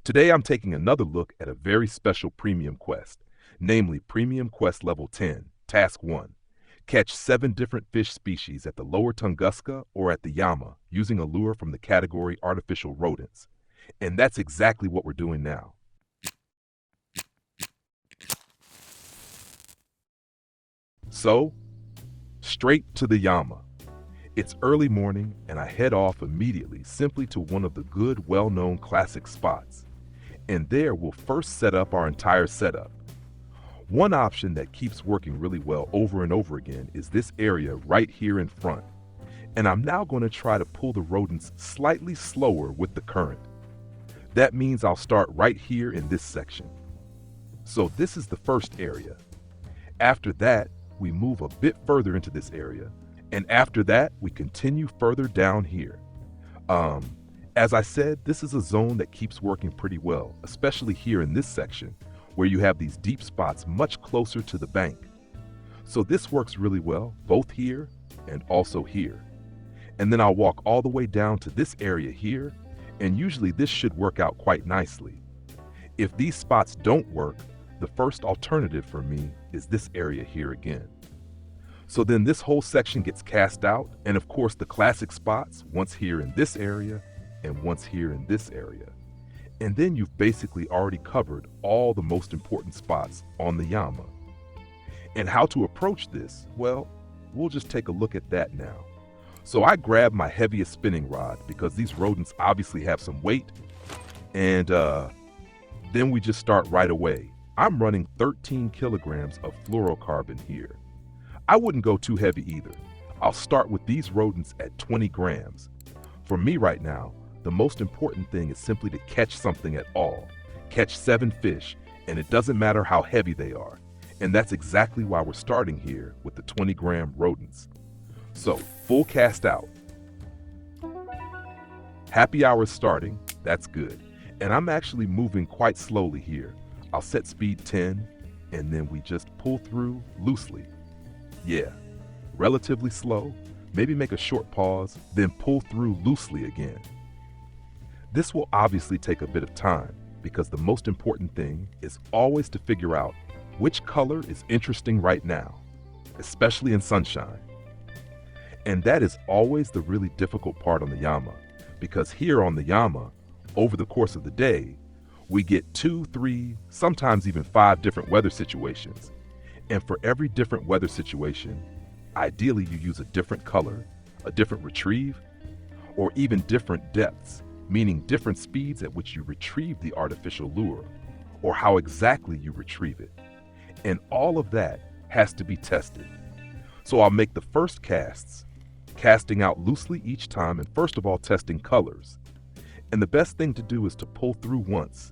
Today I'm taking another look at a very special premium quest, namely Premium Quest Level 10, Task 1. Catch 7 different fish species at the lower Tunguska or at the Yama using a lure from the category Artificial Rodents. And that's exactly what we're doing now. So, straight to the Yama. It's early morning and I head off immediately simply to one of the good, well-known classic spots. And there we'll first set up our entire setup. One option that keeps working really well over and over again is this area right here in front. And I'm now going to try to pull the rodents slightly slower with the current. That means I'll start right here in this section. So this is the first area. After that, we move a bit further into this area. And after that, we continue further down here. As I said, this is a zone that keeps working pretty well, especially here in this section, where you have these deep spots much closer to the bank. So this works really well, both here and also here. And then I'll walk all the way down to this area here, and usually this should work out quite nicely. If these spots don't work, the first alternative for me is this area here again. So then this whole section gets cast out, and of course the classic spots, once here in this area, and once here in this area. And then you've basically already covered all the most important spots on the Yama. And how to approach this? Well, we'll just take a look at that now. So I grab my heaviest spinning rod because these rodents obviously have some weight, and then we just start right away. I'm running 13 kilograms of fluorocarbon here. I wouldn't go too heavy either. I'll start with these rodents at 20 grams. For me right now, the most important thing is simply to catch something at all. Catch 7 fish, and it doesn't matter how heavy they are. And that's exactly why we're starting here with the 20-gram rodents. So, full cast out. Happy hour is starting, that's good. And I'm actually moving quite slowly here. I'll set speed 10, and then we just pull through loosely. Yeah, relatively slow, maybe make a short pause, then pull through loosely again. This will obviously take a bit of time because the most important thing is always to figure out which color is interesting right now, especially in sunshine. And that is always the really difficult part on the Yama, because here on the Yama, over the course of the day, we get 2, 3, sometimes even 5 different weather situations. And for every different weather situation, ideally you use a different color, a different retrieve, or even different depths, meaning different speeds at which you retrieve the artificial lure, or how exactly you retrieve it. And all of that has to be tested. So I'll make the first casts, casting out loosely each time and first of all testing colors. And the best thing to do is to pull through once.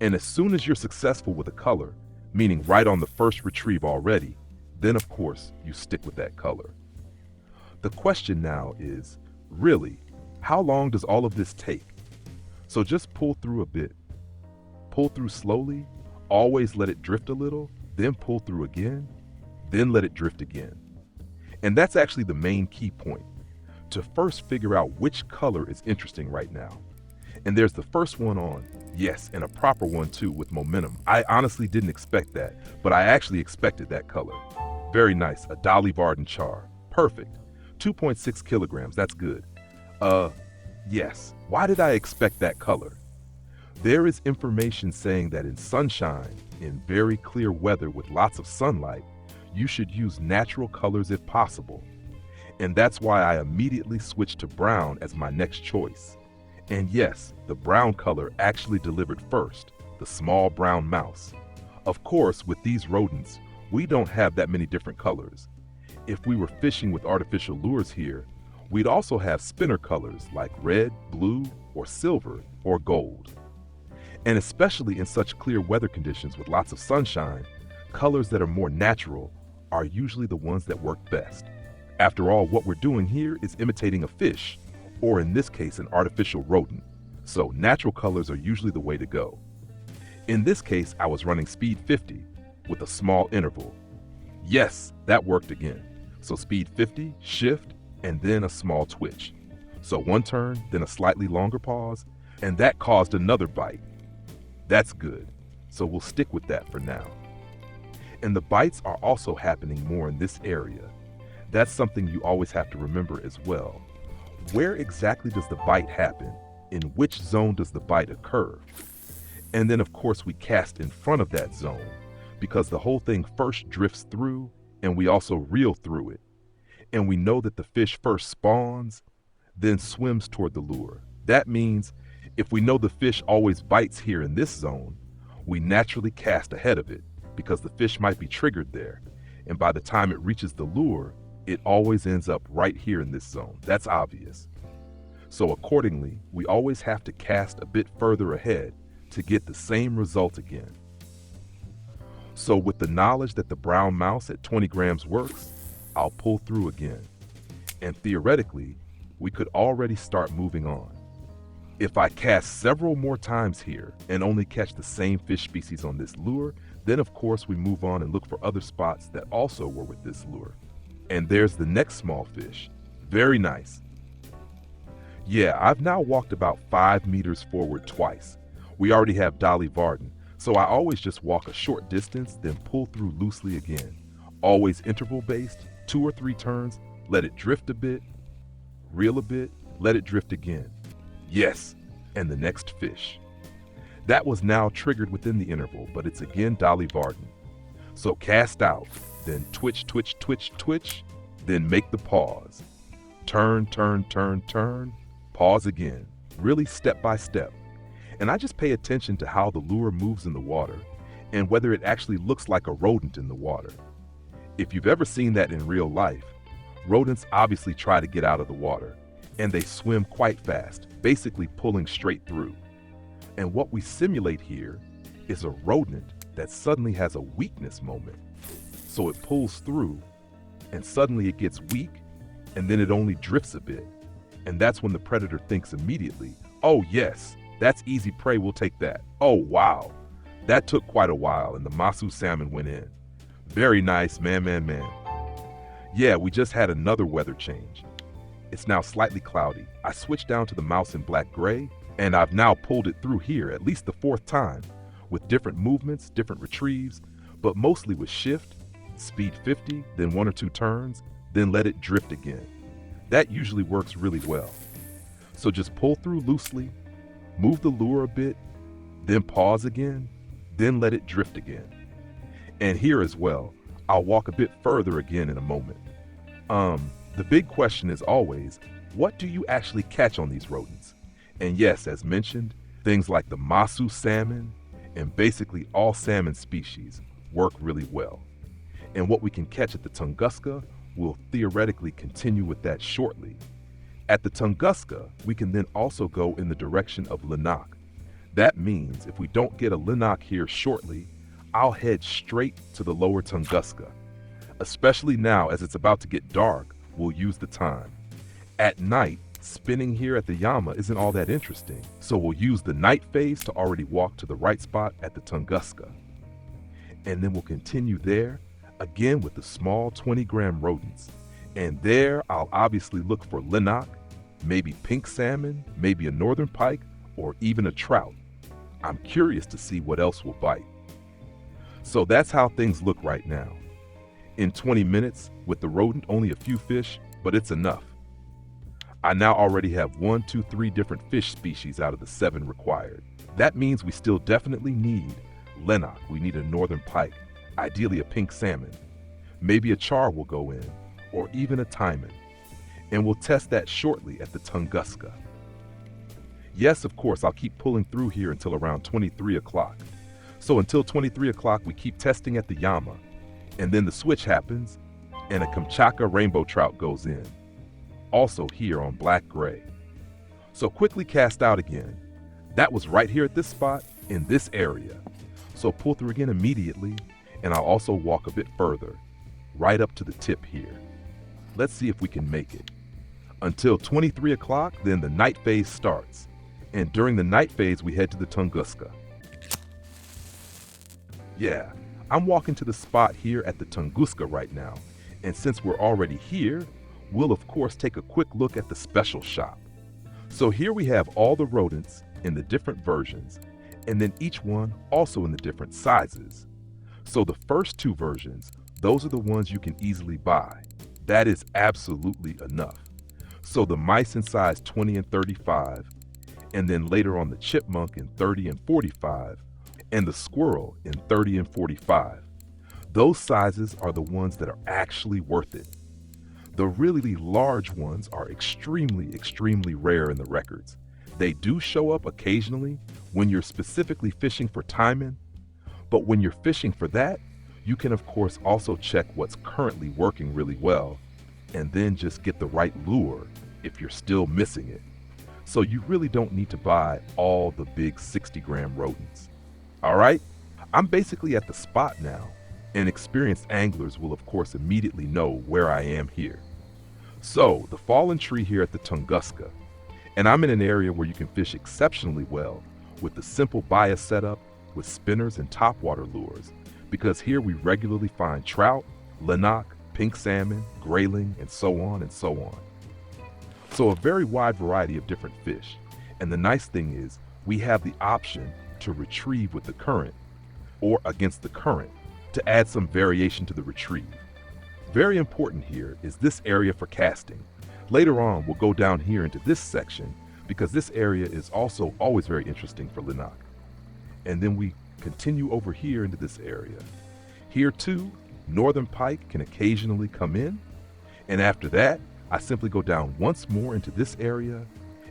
And as soon as you're successful with a color, meaning right on the first retrieve already, then of course you stick with that color. The question now is, really, how long does all of this take? So just pull through a bit. Pull through slowly, always let it drift a little, then pull through again, then let it drift again. And that's actually the main key point, to first figure out which color is interesting right now. And there's the first one on, yes, and a proper one too with momentum. I honestly didn't expect that, but I actually expected that color. Very nice, a Dolly Varden char, perfect. 2.6 kilograms, that's good. Yes, why did I expect that color? There is information saying that in sunshine, in very clear weather with lots of sunlight, you should use natural colors if possible. And that's why I immediately switched to brown as my next choice. And yes, the brown color actually delivered first, the small brown mouse. Of course, with these rodents, we don't have that many different colors. If we were fishing with artificial lures here, we'd also have spinner colors like red, blue, or silver, or gold. And especially in such clear weather conditions with lots of sunshine, colors that are more natural are usually the ones that work best. After all, what we're doing here is imitating a fish, or in this case, an artificial rodent. So natural colors are usually the way to go. In this case, I was running speed 50 with a small interval. Yes, that worked again. So speed 50, shift, and then a small twitch. So one turn, then a slightly longer pause, and that caused another bite. That's good. So we'll stick with that for now. And the bites are also happening more in this area. That's something you always have to remember as well. Where exactly does the bite happen? In which zone does the bite occur? And then of course we cast in front of that zone because the whole thing first drifts through and we also reel through it. And we know that the fish first spawns, then swims toward the lure. That means if we know the fish always bites here in this zone, we naturally cast ahead of it because the fish might be triggered there. And by the time it reaches the lure, it always ends up right here in this zone. That's obvious. So accordingly, we always have to cast a bit further ahead to get the same result again. So with the knowledge that the brown mouse at 20 grams works, I'll pull through again. And theoretically, we could already start moving on. If I cast several more times here and only catch the same fish species on this lure, then of course we move on and look for other spots that also were with this lure. And there's the next small fish. Very nice. Yeah, I've now walked about 5 meters forward twice. We already have Dolly Varden, so I always just walk a short distance, then pull through loosely again. Always interval based, 2 or 3 turns, let it drift a bit, reel a bit, let it drift again. Yes, and the next fish. That was now triggered within the interval, but it's again Dolly Varden. So cast out, then twitch, twitch, twitch, twitch, then make the pause. Turn, turn, turn, turn, pause again, really step by step. And I just pay attention to how the lure moves in the water and whether it actually looks like a rodent in the water. If you've ever seen that in real life, rodents obviously try to get out of the water, and they swim quite fast, basically pulling straight through. And what we simulate here is a rodent that suddenly has a weakness moment. So it pulls through, and suddenly it gets weak, and then it only drifts a bit. And that's when the predator thinks immediately, oh yes, that's easy prey, we'll take that. Oh wow, that took quite a while, and the Masu salmon went in. Very nice, man. Yeah, we just had another weather change. It's now slightly cloudy. I switched down to the mouse in black gray, and I've now pulled it through here at least the 4th time, with different movements, different retrieves, but mostly with shift, speed 50, then 1 or 2 turns, then let it drift again. That usually works really well. So just pull through loosely, move the lure a bit, then pause again, then let it drift again. And here as well, I'll walk a bit further again in a moment. The big question is always, what do you actually catch on these rodents? And yes, as mentioned, things like the Masu salmon and basically all salmon species work really well. And what we can catch at the Tunguska, we'll theoretically continue with that shortly. At the Tunguska, we can then also go in the direction of Lanak. That means if we don't get a Lanak here shortly, I'll head straight to the lower Tunguska. Especially now as it's about to get dark, we'll use the time. At night, spinning here at the Yama isn't all that interesting, so we'll use the night phase to already walk to the right spot at the Tunguska. And then we'll continue there, again with the small 20-gram rodents. And there I'll obviously look for Lanak, maybe pink salmon, maybe a northern pike, or even a trout. I'm curious to see what else will bite. So that's how things look right now. In 20 minutes, with the rodent only a few fish, but it's enough. I now already have 1, 2, 3 different fish species out of the 7 required. That means we still definitely need Lanak, we need a northern pike, ideally a pink salmon. Maybe a char will go in, or even a taimen. And we'll test that shortly at the Tunguska. Yes, of course, I'll keep pulling through here until around 23 o'clock. So until 23 o'clock, we keep testing at the Yama, and then the switch happens, and a Kamchatka rainbow trout goes in. Also here on black gray. So quickly cast out again. That was right here at this spot, in this area. So pull through again immediately, and I'll also walk a bit further, right up to the tip here. Let's see if we can make it. Until 23 o'clock, then the night phase starts. And during the night phase, we head to the Tunguska. Yeah, I'm walking to the spot here at the Tunguska right now. And since we're already here, we'll of course take a quick look at the special shop. So here we have all the rodents in the different versions, and then each one also in the different sizes. So the first two versions, those are the ones you can easily buy. That is absolutely enough. So the mice in size 20 and 35, and then later on the chipmunk in 30 and 45, and the squirrel in 30 and 45. Those sizes are the ones that are actually worth it. The really large ones are extremely rare in the records. They do show up occasionally when you're specifically fishing for timing, but when you're fishing for that, you can of course also check what's currently working really well, and then just get the right lure if you're still missing it. So you really don't need to buy all the big 60-gram rodents. All right, I'm basically at the spot now, and experienced anglers will of course immediately know where I am here. So the fallen tree here at the Tunguska, and I'm in an area where you can fish exceptionally well with the simple bias setup with spinners and topwater lures, because here we regularly find trout, linock, pink salmon, grayling, and so on and so on. So a very wide variety of different fish, and the nice thing is we have the option to retrieve with the current or against the current to add some variation to the retrieve. Very important here is this area for casting. Later on, we'll go down here into this section because this area is also always very interesting for linock. And then we continue over here into this area. Here too, northern pike can occasionally come in. And after that, I simply go down once more into this area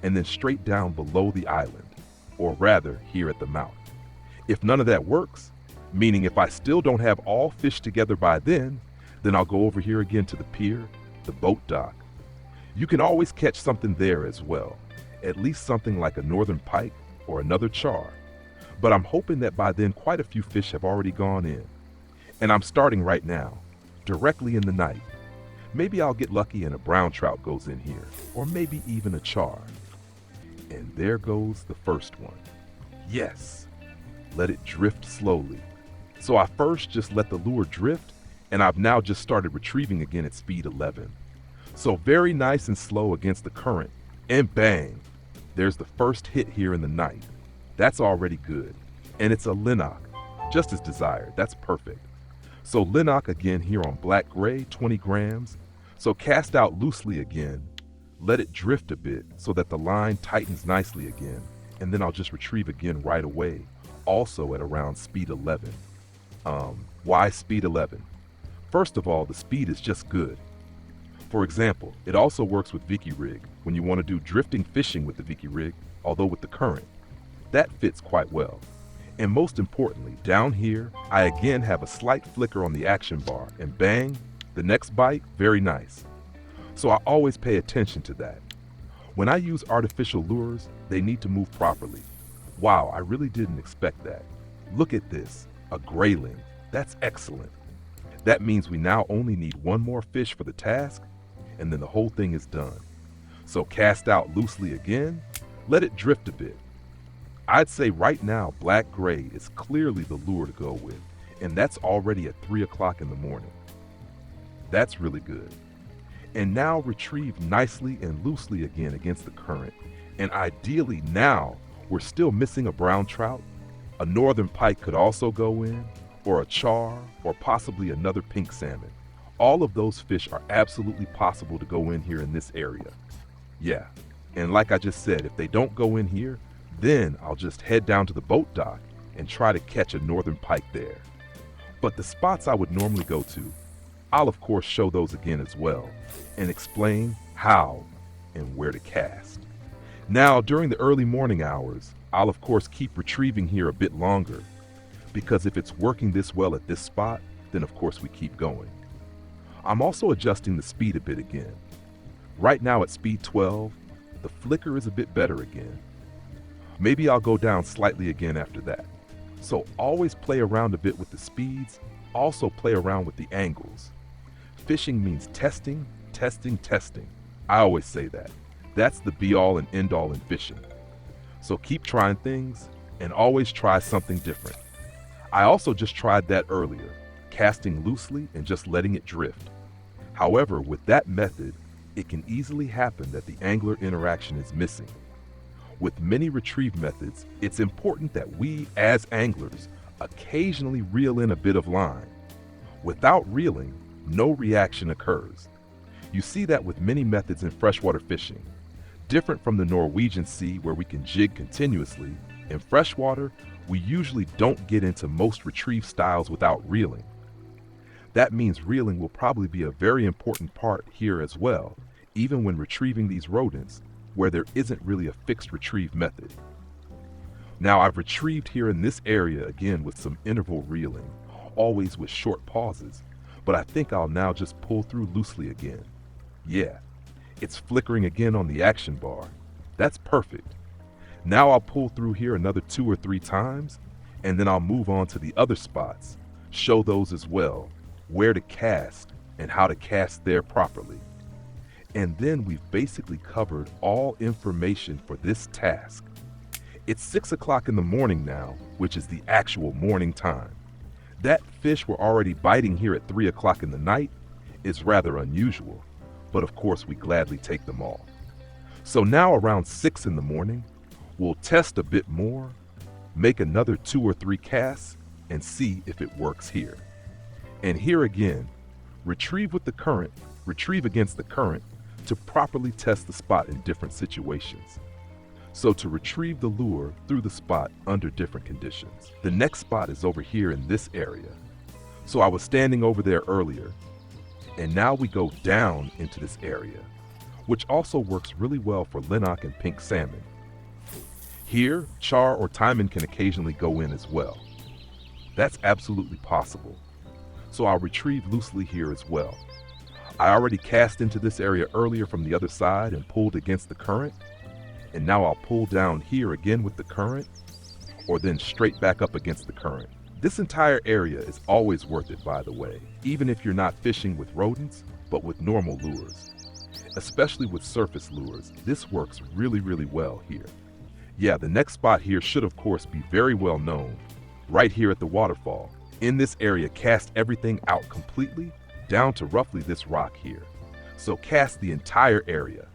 and then straight down below the island, or rather here at the mouth. If none of that works, meaning if I still don't have all fish together by then I'll go over here again to the pier, the boat dock. You can always catch something there as well, at least something like a northern pike or another char. But I'm hoping that by then quite a few fish have already gone in. And I'm starting right now, directly in the night. Maybe I'll get lucky and a brown trout goes in here, or maybe even a char. And there goes the first one. Yes, let it drift slowly. So I first just let the lure drift, and I've now just started retrieving again at speed 11. So very nice and slow against the current, and bang, there's the first hit here in the night. That's already good, and it's a linock, just as desired. That's perfect. So linock again here on black gray, 20 grams. So cast out loosely again, let it drift a bit so that the line tightens nicely again, and then I'll just retrieve again right away, also at around speed 11. Why speed 11? First of all, the speed is just good. For example, it also works with Vicky rig when you want to do drifting fishing with the Vicky rig, although with the current. That fits quite well. And most importantly, down here, I again have a slight flicker on the action bar, and bang, the next bite, very nice. So I always pay attention to that. When I use artificial lures, they need to move properly. Wow, I really didn't expect that. Look at this, a grayling. That's excellent. That means we now only need one more fish for the task, and then the whole thing is done. So cast out loosely again, let it drift a bit. I'd say right now black gray is clearly the lure to go with, and that's already at 3 o'clock in the morning. That's really good. And now retrieve nicely and loosely again against the current, and ideally now we're still missing a brown trout. A northern pike could also go in, or a char, or possibly another pink salmon. All of those fish are absolutely possible to go in here in this area. Yeah, and like I just said, if they don't go in here, then I'll just head down to the boat dock and try to catch a northern pike there. But the spots I would normally go to, I'll of course show those again as well, and explain how and where to cast. Now, during the early morning hours, I'll of course keep retrieving here a bit longer, because if it's working this well at this spot, then of course we keep going. I'm also adjusting the speed a bit again. Right now at speed 12, the flicker is a bit better again. Maybe I'll go down slightly again after that. So always play around a bit with the speeds, also play around with the angles. Fishing means testing, testing, testing. I always say that. That's the be-all and end-all in fishing. So keep trying things, and always try something different. I also just tried that earlier, casting loosely and just letting it drift. However, with that method, it can easily happen that the angler interaction is missing. With many retrieve methods, it's important that we, as anglers, occasionally reel in a bit of line. Without reeling, no reaction occurs. You see that with many methods in freshwater fishing. Different from the Norwegian Sea where we can jig continuously, in freshwater, we usually don't get into most retrieve styles without reeling. That means reeling will probably be a very important part here as well, even when retrieving these rodents, where there isn't really a fixed retrieve method. Now I've retrieved here in this area again with some interval reeling, always with short pauses, but I think I'll now just pull through loosely again. Yeah, it's flickering again on the action bar. That's perfect. Now I'll pull through here another 2 or 3 times, and then I'll move on to the other spots, show those as well, where to cast and how to cast there properly. And then we've basically covered all information for this task. It's 6 o'clock in the morning now, which is the actual morning time. That fish were already biting here at 3 o'clock in the night is rather unusual, but of course we gladly take them all. So now around 6 in the morning, we'll test a bit more, make another 2 or 3 casts, and see if it works here. And here again, retrieve with the current, retrieve against the current to properly test the spot in different situations. So to retrieve the lure through the spot under different conditions. The next spot is over here in this area. So I was standing over there earlier, and now we go down into this area, which also works really well for linnock and pink salmon. Here, char or taimen can occasionally go in as well. That's absolutely possible. So I'll retrieve loosely here as well. I already cast into this area earlier from the other side and pulled against the current, and now I'll pull down here again with the current, or then straight back up against the current. This entire area is always worth it, by the way, even if you're not fishing with rodents, but with normal lures. Especially with surface lures, this works really, really well here. Yeah, the next spot here should of course be very well known, right here at the waterfall. In this area, cast everything out completely, down to roughly this rock here. So cast the entire area.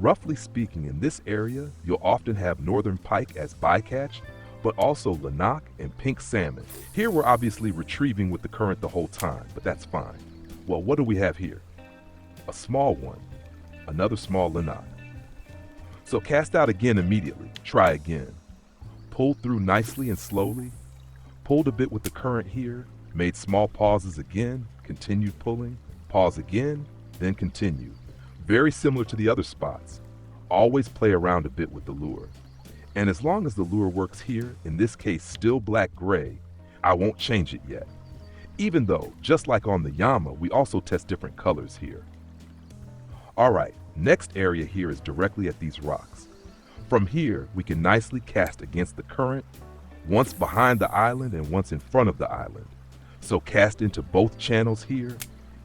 Roughly speaking, in this area, you'll often have northern pike as bycatch, but also linnock and pink salmon. Here we're obviously retrieving with the current the whole time, but that's fine. Well, what do we have here? A small one, another small linnock. So cast out again immediately, try again. Pull through nicely and slowly, pulled a bit with the current here, made small pauses again, continued pulling, pause again, then continue. Very similar to the other spots. Always play around a bit with the lure. And as long as the lure works here, in this case still black-gray, I won't change it yet. Even though, just like on the Yama, we also test different colors here. Alright, next area here is directly at these rocks. From here, we can nicely cast against the current, once behind the island and once in front of the island. So cast into both channels here,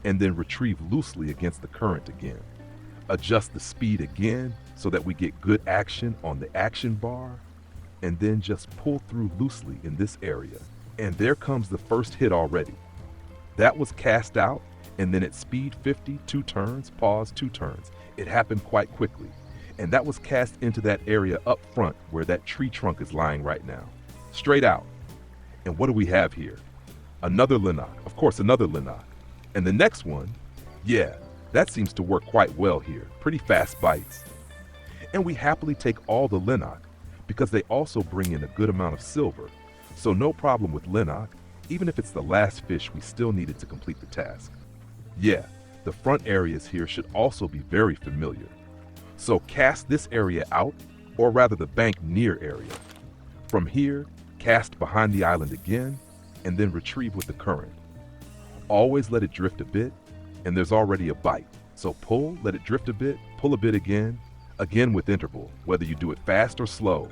and then retrieve loosely against the current again. Adjust the speed again so that we get good action on the action bar, and then just pull through loosely in this area. And there comes the first hit already. That was cast out, and then at speed 50, 2 turns, pause, 2 turns. It happened quite quickly. And that was cast into that area up front where that tree trunk is lying right now. Straight out. And what do we have here? Another linnock, of course another linnock. And the next one, yeah, that seems to work quite well here. Pretty fast bites. And we happily take all the linnock because they also bring in a good amount of silver. So no problem with linnock, even if it's the last fish we still needed to complete the task. Yeah, the front areas here should also be very familiar. So cast this area out, or rather the bank near area. From here, cast behind the island again, and then retrieve with the current. Always let it drift a bit, and there's already a bite. So pull, let it drift a bit, pull a bit again with interval, whether you do it fast or slow.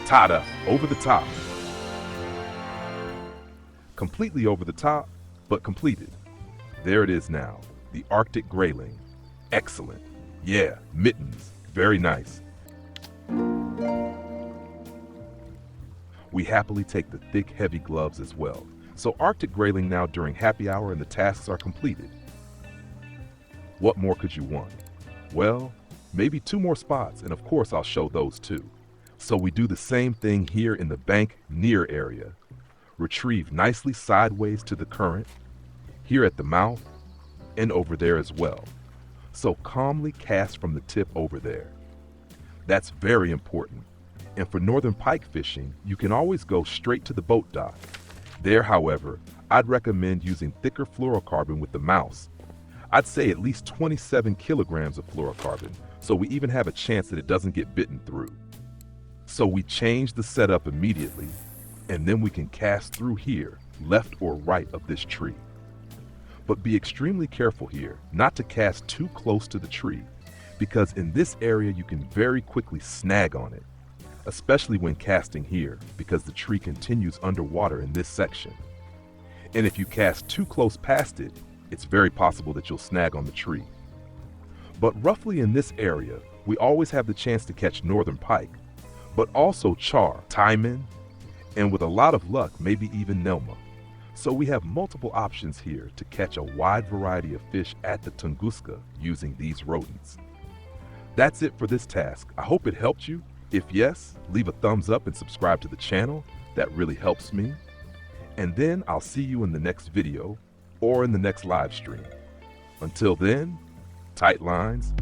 Ta-da, over the top. Completely over the top, but completed. There it is now, the Arctic grayling. Excellent. Yeah, mittens, very nice. We happily take the thick, heavy gloves as well. So Arctic grayling now during happy hour and the tasks are completed. What more could you want? Well, maybe 2 more spots, and of course I'll show those too. So we do the same thing here in the bank near area. Retrieve nicely sideways to the current, here at the mouth, and over there as well. So calmly cast from the tip over there. That's very important. And for northern pike fishing, you can always go straight to the boat dock. There, however, I'd recommend using thicker fluorocarbon with the mouse. I'd say at least 27 kilograms of fluorocarbon, so we even have a chance that it doesn't get bitten through. So we change the setup immediately, and then we can cast through here, left or right of this tree. But be extremely careful here not to cast too close to the tree, because in this area you can very quickly snag on it, especially when casting here, because the tree continues underwater in this section. And if you cast too close past it, it's very possible that you'll snag on the tree. But roughly in this area, we always have the chance to catch northern pike, but also char, taimen, and with a lot of luck, maybe even nelma. So we have multiple options here to catch a wide variety of fish at the Tunguska using these rodents. That's it for this task. I hope it helped you. If yes, leave a thumbs up and subscribe to the channel. That really helps me. And then I'll see you in the next video or in the next live stream. Until then, tight lines,